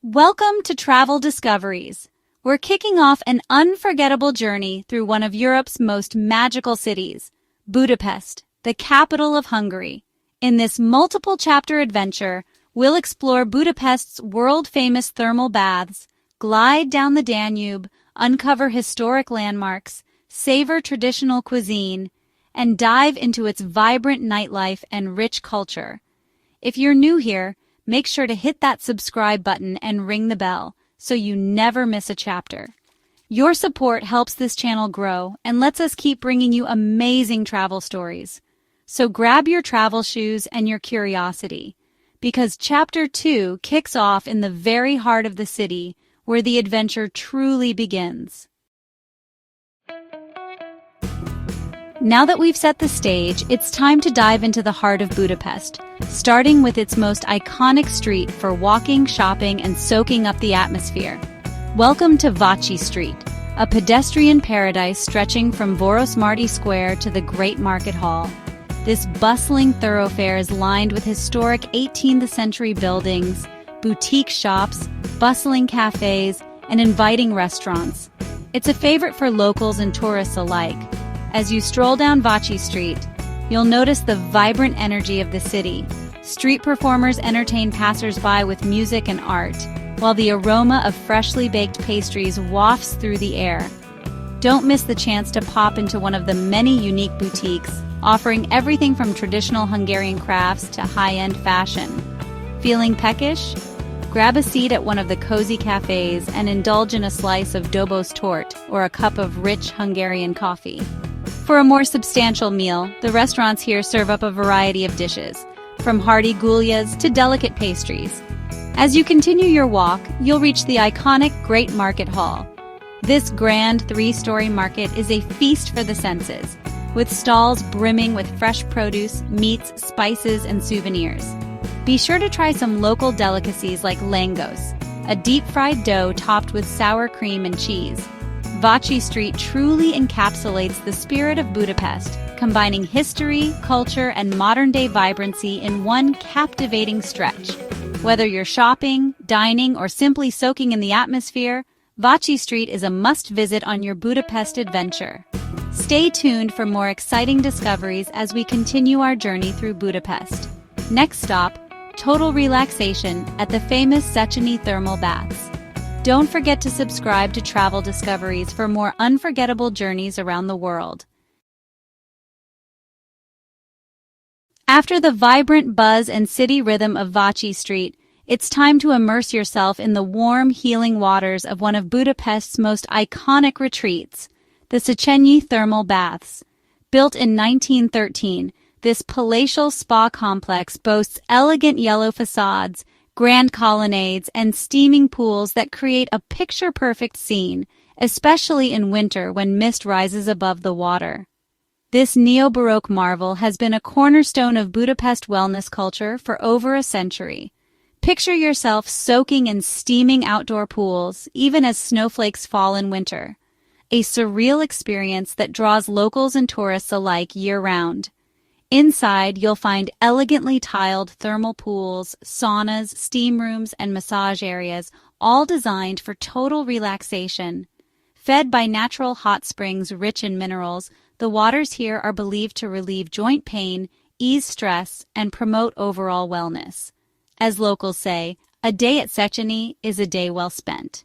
Welcome to Travel Discoveries. We're kicking off an unforgettable journey through one of Europe's most magical cities, Budapest, the capital of Hungary. In this multiple-chapter adventure, we'll explore Budapest's world-famous thermal baths, glide down the Danube, uncover historic landmarks, savor traditional cuisine, and dive into its vibrant nightlife and rich culture. If you're new here, make sure to hit that subscribe button and ring the bell so you never miss a chapter. Your support helps this channel grow and lets us keep bringing you amazing travel stories. So grab your travel shoes and your curiosity, because Chapter 2 kicks off in the very heart of the city where the adventure truly begins. Now that we've set the stage, it's time to dive into the heart of Budapest, starting with its most iconic street for walking, shopping, and soaking up the atmosphere. Welcome to Váci Street, a pedestrian paradise stretching from Vörösmarty Square to the Great Market Hall. This bustling thoroughfare is lined with historic 18th-century buildings, boutique shops, bustling cafes, and inviting restaurants. It's a favorite for locals and tourists alike. As you stroll down Váci Street, you'll notice the vibrant energy of the city. Street performers entertain passers-by with music and art, while the aroma of freshly baked pastries wafts through the air. Don't miss the chance to pop into one of the many unique boutiques, offering everything from traditional Hungarian crafts to high-end fashion. Feeling peckish? Grab a seat at one of the cozy cafes and indulge in a slice of dobos tort or a cup of rich Hungarian coffee. For a more substantial meal, the restaurants here serve up a variety of dishes, from hearty gulyas to delicate pastries. As you continue your walk, you'll reach the iconic Great Market Hall. This grand three-story market is a feast for the senses, with stalls brimming with fresh produce, meats, spices, and souvenirs. Be sure to try some local delicacies like langos, a deep-fried dough topped with sour cream and cheese. Váci Street truly encapsulates the spirit of Budapest, combining history, culture, and modern-day vibrancy in one captivating stretch. Whether you're shopping, dining, or simply soaking in the atmosphere, Váci Street is a must-visit on your Budapest adventure. Stay tuned for more exciting discoveries as we continue our journey through Budapest. Next stop, total relaxation at the famous Széchenyi Thermal Baths. Don't forget to subscribe to Travel Discoveries for more unforgettable journeys around the world. After the vibrant buzz and city rhythm of Váci Street, it's time to immerse yourself in the warm, healing waters of one of Budapest's most iconic retreats, the Széchenyi Thermal Baths. Built in 1913, this palatial spa complex boasts elegant yellow facades, grand colonnades, and steaming pools that create a picture-perfect scene, especially in winter when mist rises above the water. This neo-Baroque marvel has been a cornerstone of Budapest wellness culture for over a century. Picture yourself soaking in steaming outdoor pools, even as snowflakes fall in winter. A surreal experience that draws locals and tourists alike year-round. Inside, you'll find elegantly tiled thermal pools, saunas, steam rooms, and massage areas, all designed for total relaxation. Fed by natural hot springs rich in minerals, the waters here are believed to relieve joint pain, ease stress, and promote overall wellness. As locals say, a day at Széchenyi is a day well spent.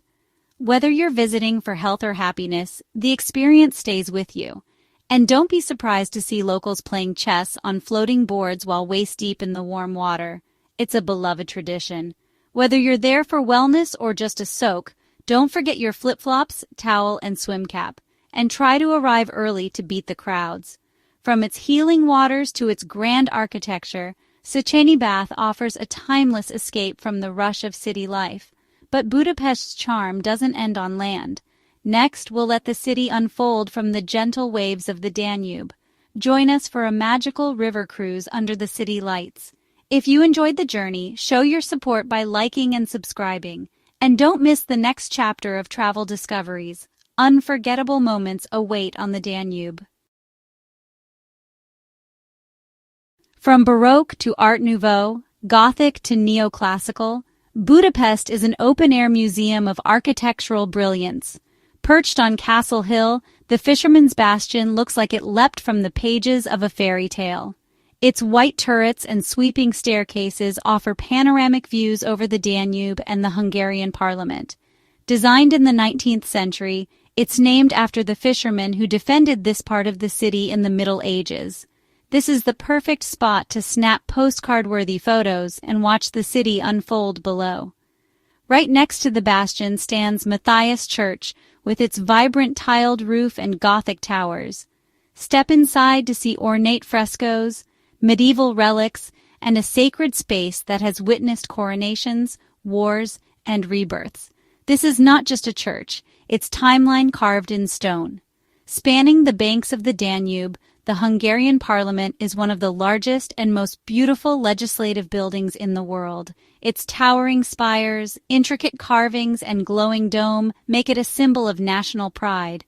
Whether you're visiting for health or happiness, the experience stays with you. And don't be surprised to see locals playing chess on floating boards while waist-deep in the warm water. It's a beloved tradition. Whether you're there for wellness or just a soak, don't forget your flip-flops, towel, and swim cap, and try to arrive early to beat the crowds. From its healing waters to its grand architecture, Széchenyi Bath offers a timeless escape from the rush of city life. But Budapest's charm doesn't end on land. Next, we'll let the city unfold from the gentle waves of the Danube. Join us for a magical river cruise under the city lights. If you enjoyed the journey, show your support by liking and subscribing. And don't miss the next chapter of Travel Discoveries. Unforgettable moments await on the Danube. From Baroque to Art Nouveau, Gothic to neoclassical, Budapest is an open-air museum of architectural brilliance. Perched on Castle Hill, the Fisherman's Bastion looks like it leapt from the pages of a fairy tale. Its white turrets and sweeping staircases offer panoramic views over the Danube and the Hungarian parliament. Designed in the 19th century, it's named after the fishermen who defended this part of the city in the Middle Ages. This is the perfect spot to snap postcard-worthy photos and watch the city unfold below. Right next to the bastion stands Matthias Church, with its vibrant tiled roof and Gothic towers. Step inside to see ornate frescoes, medieval relics, and a sacred space that has witnessed coronations, wars, and rebirths. This is not just a church, it's timeline carved in stone. Spanning the banks of the Danube, the Hungarian parliament is one of the largest and most beautiful legislative buildings in the world. Its towering spires, intricate carvings, and glowing dome make it a symbol of national pride.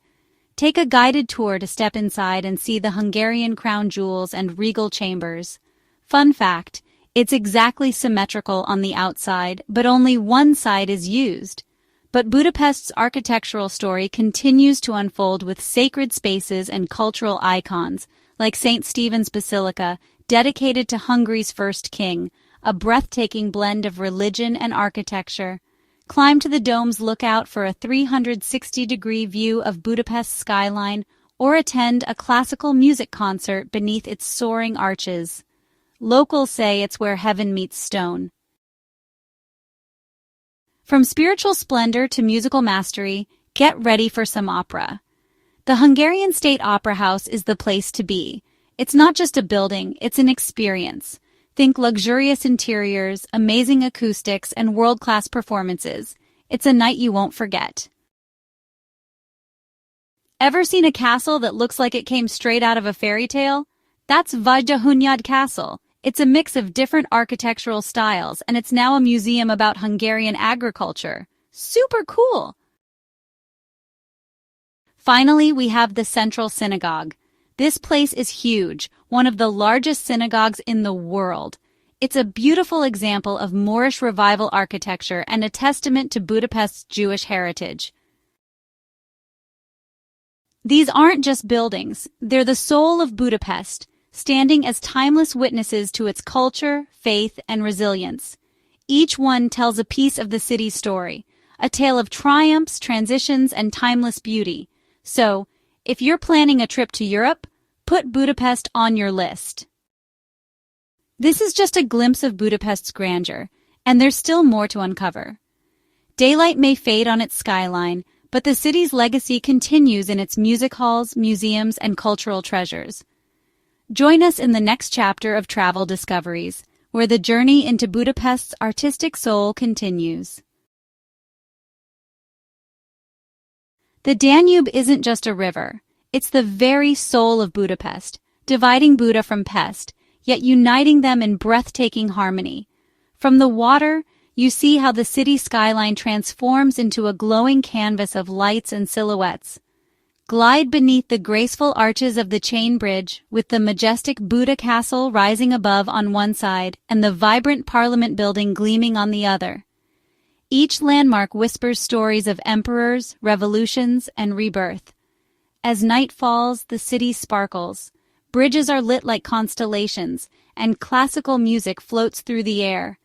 Take a guided tour to step inside and see the Hungarian crown jewels and regal chambers. Fun fact, it's exactly symmetrical on the outside, but only one side is used. But Budapest's architectural story continues to unfold with sacred spaces and cultural icons, like St. Stephen's Basilica, dedicated to Hungary's first king, a breathtaking blend of religion and architecture. Climb to the dome's lookout for a 360-degree view of Budapest's skyline, or attend a classical music concert beneath its soaring arches. Locals say it's where heaven meets stone. From spiritual splendor to musical mastery, get ready for some opera. The Hungarian State Opera House is the place to be. It's not just a building, it's an experience. Think luxurious interiors, amazing acoustics, and world-class performances. It's a night you won't forget. Ever seen a castle that looks like it came straight out of a fairy tale? That's Vajdahunyad Castle. It's a mix of different architectural styles, and it's now a museum about Hungarian agriculture. Super cool! Finally, we have the Central Synagogue. This place is huge, one of the largest synagogues in the world. It's a beautiful example of Moorish revival architecture and a testament to Budapest's Jewish heritage. These aren't just buildings, they're the soul of Budapest, standing as timeless witnesses to its culture, faith, and resilience. Each one tells a piece of the city's story, a tale of triumphs, transitions, and timeless beauty. So, if you're planning a trip to Europe, put Budapest on your list. This is just a glimpse of Budapest's grandeur, and there's still more to uncover. Daylight may fade on its skyline, but the city's legacy continues in its music halls, museums, and cultural treasures. Join us in the next chapter of Travel Discoveries, where the journey into Budapest's artistic soul continues. The Danube isn't just a river. It's the very soul of Budapest, dividing Buda from Pest, yet uniting them in breathtaking harmony. From the water, you see how the city skyline transforms into a glowing canvas of lights and silhouettes. Glide beneath the graceful arches of the chain bridge, with the majestic Buda Castle rising above on one side and the vibrant Parliament building gleaming on the other. Each landmark whispers stories of emperors, revolutions, and rebirth. As night falls, the city sparkles. Bridges are lit like constellations, and classical music floats through the air.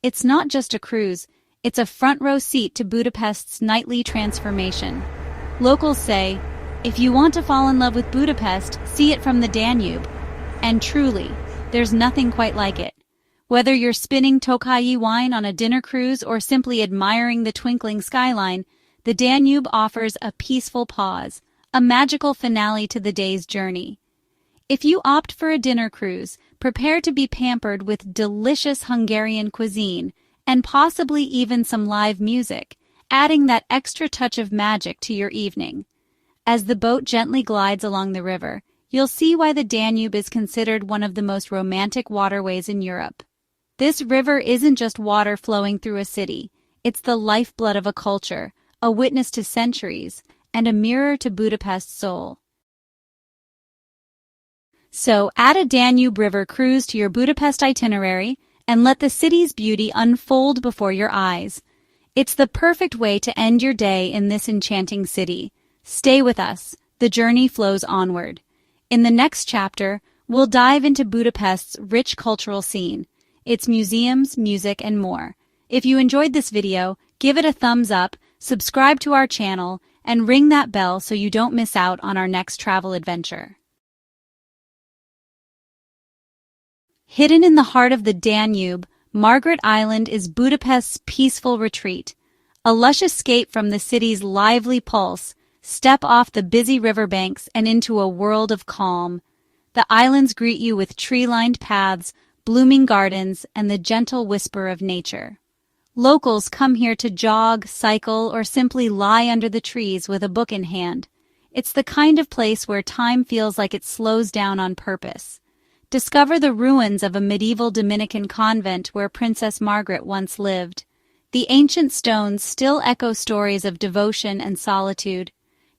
It's not just a cruise, it's a front-row seat to Budapest's nightly transformation. Locals say, if you want to fall in love with Budapest, see it from the Danube. And truly, there's nothing quite like it. Whether you're spinning Tokaji wine on a dinner cruise or simply admiring the twinkling skyline, the Danube offers a peaceful pause, a magical finale to the day's journey. If you opt for a dinner cruise, prepare to be pampered with delicious Hungarian cuisine and possibly even some live music, adding that extra touch of magic to your evening. As the boat gently glides along the river, you'll see why the Danube is considered one of the most romantic waterways in Europe. This river isn't just water flowing through a city, it's the lifeblood of a culture, a witness to centuries, and a mirror to Budapest's soul. So, add a Danube River cruise to your Budapest itinerary and let the city's beauty unfold before your eyes. It's the perfect way to end your day in this enchanting city. Stay with us. The journey flows onward. In the next chapter, we'll dive into Budapest's rich cultural scene, its museums, music, and more. If you enjoyed this video, give it a thumbs up, subscribe to our channel, and ring that bell so you don't miss out on our next travel adventure. Hidden in the heart of the Danube, Margaret Island is Budapest's peaceful retreat. A lush escape from the city's lively pulse. Step off the busy riverbanks and into a world of calm. The islands greet you with tree-lined paths, blooming gardens, and the gentle whisper of nature. Locals come here to jog, cycle, or simply lie under the trees with a book in hand. It's the kind of place where time feels like it slows down on purpose. Discover the ruins of a medieval Dominican convent where Princess Margaret once lived. The ancient stones still echo stories of devotion and solitude.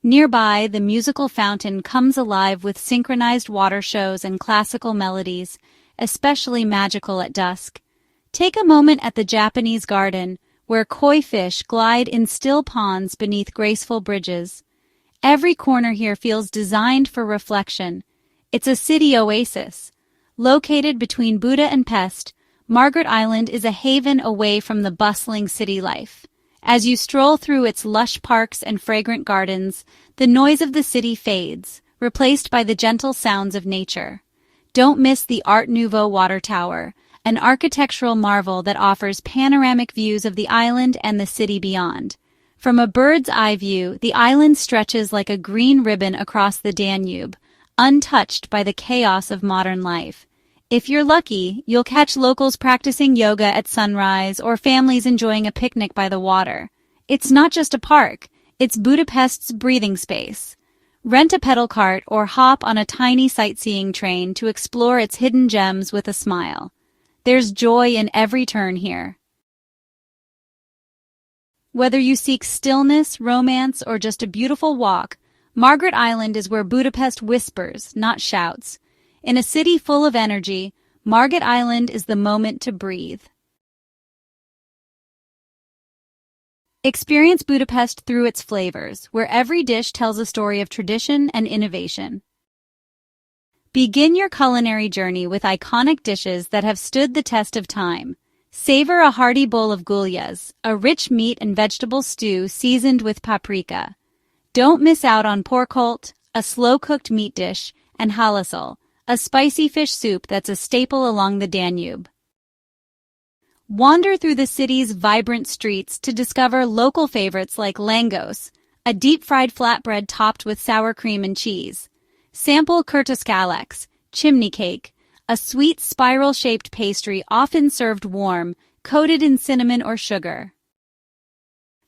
Nearby, the musical fountain comes alive with synchronized water shows and classical melodies, especially magical at dusk. Take a moment at the Japanese garden, where koi fish glide in still ponds beneath graceful bridges. Every corner here feels designed for reflection. It's a city oasis. Located between Buda and Pest, Margaret Island is a haven away from the bustling city life. As you stroll through its lush parks and fragrant gardens, the noise of the city fades, replaced by the gentle sounds of nature. Don't miss the Art Nouveau water tower, an architectural marvel that offers panoramic views of the island and the city beyond. From a bird's eye view, the island stretches like a green ribbon across the Danube, untouched by the chaos of modern life. If you're lucky, you'll catch locals practicing yoga at sunrise or families enjoying a picnic by the water. It's not just a park, it's Budapest's breathing space. Rent a pedal cart or hop on a tiny sightseeing train to explore its hidden gems with a smile. There's joy in every turn here. Whether you seek stillness, romance, or just a beautiful walk, Margaret Island is where Budapest whispers, not shouts. In a city full of energy, Margaret Island is the moment to breathe. Experience Budapest through its flavors, where every dish tells a story of tradition and innovation. Begin your culinary journey with iconic dishes that have stood the test of time. Savor a hearty bowl of gulyas, a rich meat and vegetable stew seasoned with paprika. Don't miss out on porkholt, a slow-cooked meat dish, and halasal, a spicy fish soup that's a staple along the Danube. Wander through the city's vibrant streets to discover local favorites like langos, a deep-fried flatbread topped with sour cream and cheese. Sample kurtoskalex, chimney cake, a sweet spiral-shaped pastry often served warm, coated in cinnamon or sugar.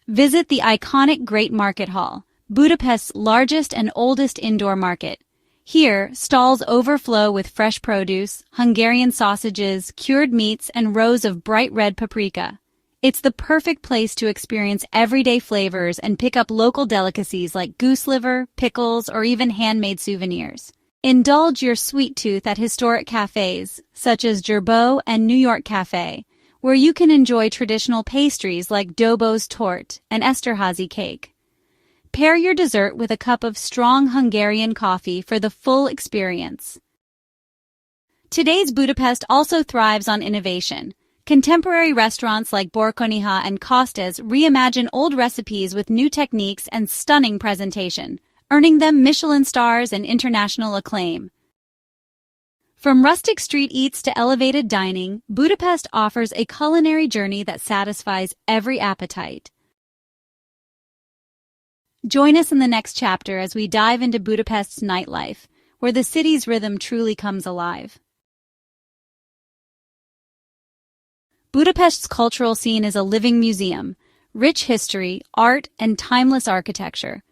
Visit the iconic Great Market Hall, Budapest's largest and oldest indoor market. Here, stalls overflow with fresh produce, Hungarian sausages, cured meats, and rows of bright red paprika. It's the perfect place to experience everyday flavors and pick up local delicacies like goose liver, pickles, or even handmade souvenirs. Indulge your sweet tooth at historic cafes, such as Gerbeau and New York Cafe, where you can enjoy traditional pastries like Dobos tort and Esterházy cake. Pair your dessert with a cup of strong Hungarian coffee for the full experience. Today's Budapest also thrives on innovation. Contemporary restaurants like Borkonyha and Kostas reimagine old recipes with new techniques and stunning presentation, earning them Michelin stars and international acclaim. From rustic street eats to elevated dining, Budapest offers a culinary journey that satisfies every appetite. Join us in the next chapter as we dive into Budapest's nightlife, where the city's rhythm truly comes alive. Budapest's cultural scene is a living museum, rich history, art, and timeless architecture.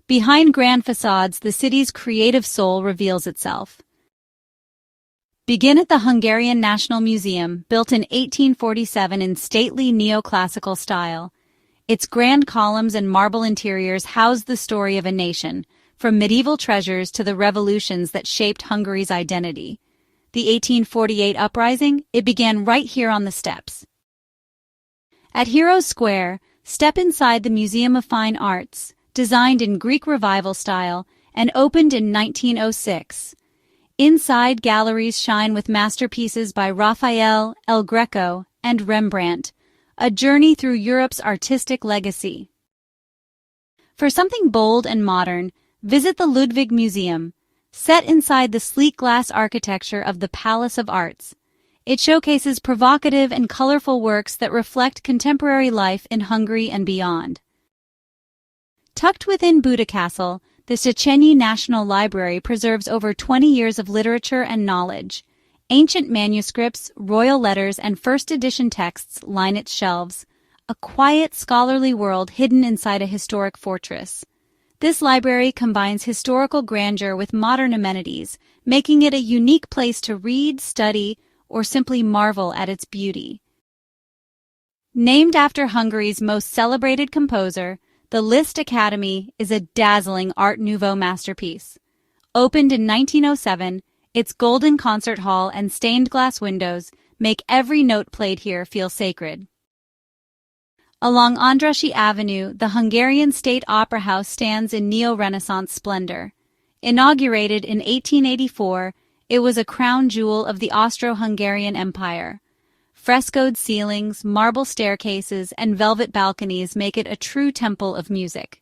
Behind grand facades, the city's creative soul reveals itself. Begin at the Hungarian National Museum, built in 1847 in stately neoclassical style. Its grand columns and marble interiors house the story of a nation, from medieval treasures to the revolutions that shaped Hungary's identity. the 1848 uprising, it began right here on the steps. At Heroes Square, step inside the Museum of Fine Arts, designed in Greek Revival style and opened in 1906. Inside, galleries shine with masterpieces by Raphael, El Greco, and Rembrandt, a journey through Europe's artistic legacy. For something bold and modern, visit the Ludwig Museum, set inside the sleek glass architecture of the Palace of Arts. It showcases provocative and colorful works that reflect contemporary life in Hungary and beyond. Tucked within Buda Castle, the Széchenyi National Library preserves over 20 years of literature and knowledge. Ancient manuscripts, royal letters, and first edition texts line its shelves, a quiet, scholarly world hidden inside a historic fortress. This library combines historical grandeur with modern amenities, making it a unique place to read, study, or simply marvel at its beauty. Named after Hungary's most celebrated composer, the Liszt Academy is a dazzling Art Nouveau masterpiece. Opened in 1907, its golden concert hall and stained glass windows make every note played here feel sacred. Along Andrássy Avenue, the Hungarian State Opera House stands in neo-Renaissance splendor. Inaugurated in 1884, it was a crown jewel of the Austro-Hungarian Empire. Frescoed ceilings, marble staircases, and velvet balconies make it a true temple of music.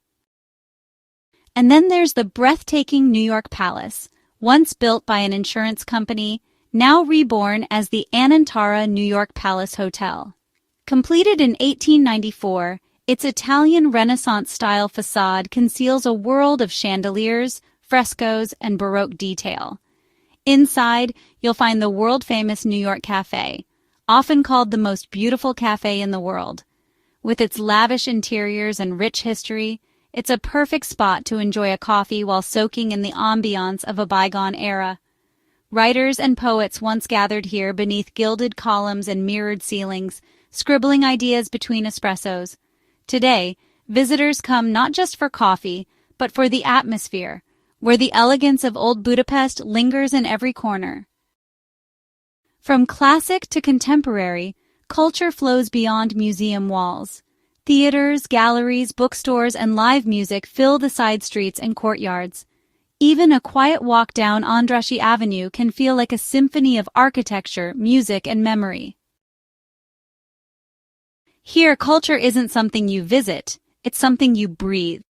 And then there's the breathtaking New York Palace, once built by an insurance company, now reborn as the Anantara New York Palace Hotel. Completed in 1894, its Italian Renaissance-style facade conceals a world of chandeliers, frescoes, and Baroque detail. Inside, you'll find the world-famous New York Cafe, often called the most beautiful cafe in the world. With its lavish interiors and rich history, it's a perfect spot to enjoy a coffee while soaking in the ambiance of a bygone era. Writers and poets once gathered here beneath gilded columns and mirrored ceilings, scribbling ideas between espressos. Today, visitors come not just for coffee, but for the atmosphere, where the elegance of Old Budapest lingers in every corner. From classic to contemporary, culture flows beyond museum walls. Theaters, galleries, bookstores, and live music fill the side streets and courtyards. Even a quiet walk down Andrássy Avenue can feel like a symphony of architecture, music, and memory. Here, culture isn't something you visit, it's something you breathe.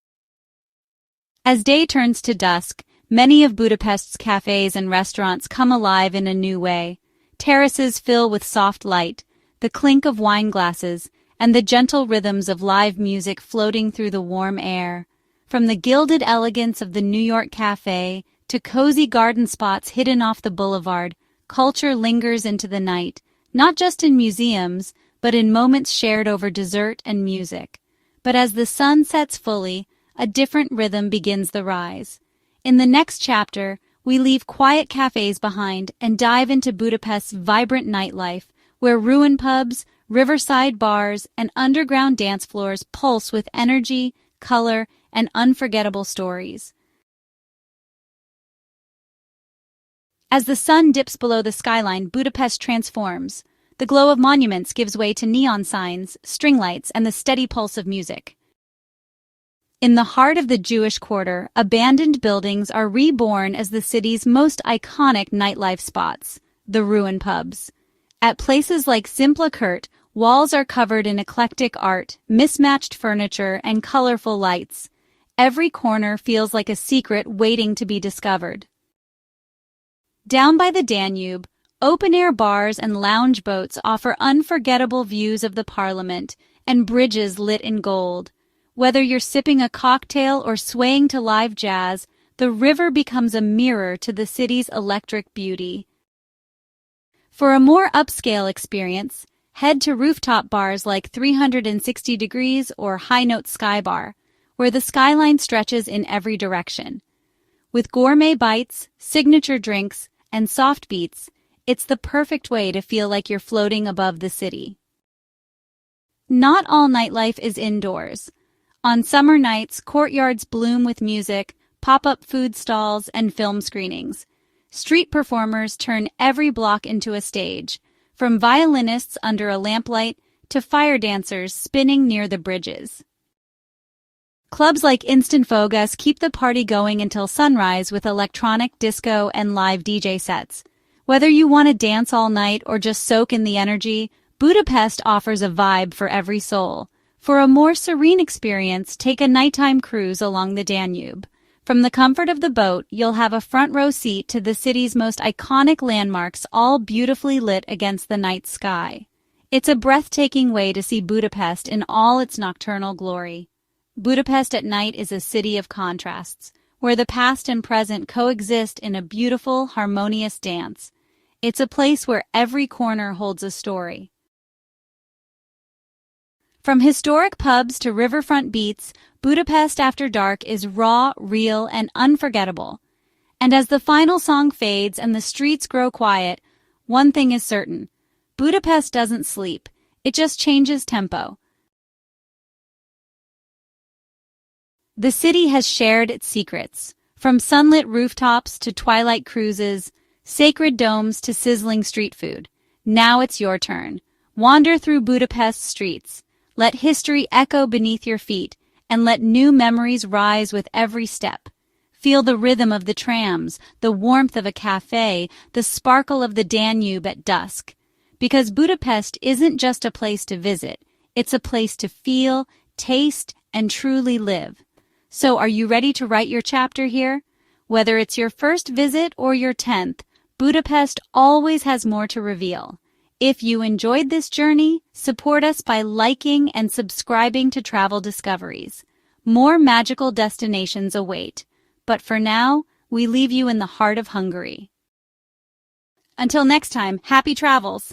As day turns to dusk, many of Budapest's cafes and restaurants come alive in a new way. Terraces fill with soft light, the clink of wine glasses, and the gentle rhythms of live music floating through the warm air. From the gilded elegance of the New York Cafe to cozy garden spots hidden off the boulevard, culture lingers into the night, not just in museums, but in moments shared over dessert and music. But as the sun sets fully, a different rhythm begins the rise. In the next chapter, we leave quiet cafes behind and dive into Budapest's vibrant nightlife, where ruin pubs, riverside bars, and underground dance floors pulse with energy, color, and unforgettable stories. As the sun dips below the skyline, Budapest transforms. The glow of monuments gives way to neon signs, string lights, and the steady pulse of music. In the heart of the Jewish quarter, abandoned buildings are reborn as the city's most iconic nightlife spots, the ruin pubs. At places like Simpla Kert, walls are covered in eclectic art, mismatched furniture, and colorful lights. Every corner feels like a secret waiting to be discovered. Down by the Danube, open-air bars and lounge boats offer unforgettable views of the Parliament and bridges lit in gold. Whether you're sipping a cocktail or swaying to live jazz, the river becomes a mirror to the city's electric beauty. For a more upscale experience, head to rooftop bars like 360 Degrees or High Note Sky Bar, where the skyline stretches in every direction. With gourmet bites, signature drinks, and soft beats, it's the perfect way to feel like you're floating above the city. Not all nightlife is indoors. On summer nights, courtyards bloom with music, pop-up food stalls, and film screenings. Street performers turn every block into a stage, from violinists under a lamplight to fire dancers spinning near the bridges. Clubs like Instant Vogas keep the party going until sunrise with electronic, disco, and live DJ sets. Whether you want to dance all night or just soak in the energy, Budapest offers a vibe for every soul. For a more serene experience, take a nighttime cruise along the Danube. From the comfort of the boat, you'll have a front-row seat to the city's most iconic landmarks, all beautifully lit against the night sky. It's a breathtaking way to see Budapest in all its nocturnal glory. Budapest at night is a city of contrasts, where the past and present coexist in a beautiful, harmonious dance. It's a place where every corner holds a story. From historic pubs to riverfront beats, Budapest after dark is raw, real, and unforgettable. And as the final song fades and the streets grow quiet, one thing is certain: Budapest doesn't sleep, it just changes tempo. The city has shared its secrets, from sunlit rooftops to twilight cruises, sacred domes to sizzling street food. Now it's your turn. Wander through Budapest's streets. Let history echo beneath your feet, and let new memories rise with every step. Feel the rhythm of the trams, the warmth of a cafe, the sparkle of the Danube at dusk. Because Budapest isn't just a place to visit, it's a place to feel, taste, and truly live. So are you ready to write your chapter here? Whether it's your first visit or your 10th, Budapest always has more to reveal. If you enjoyed this journey, support us by liking and subscribing to Travel Discoveries. More magical destinations await. But for now, we leave you in the heart of Hungary. Until next time, happy travels!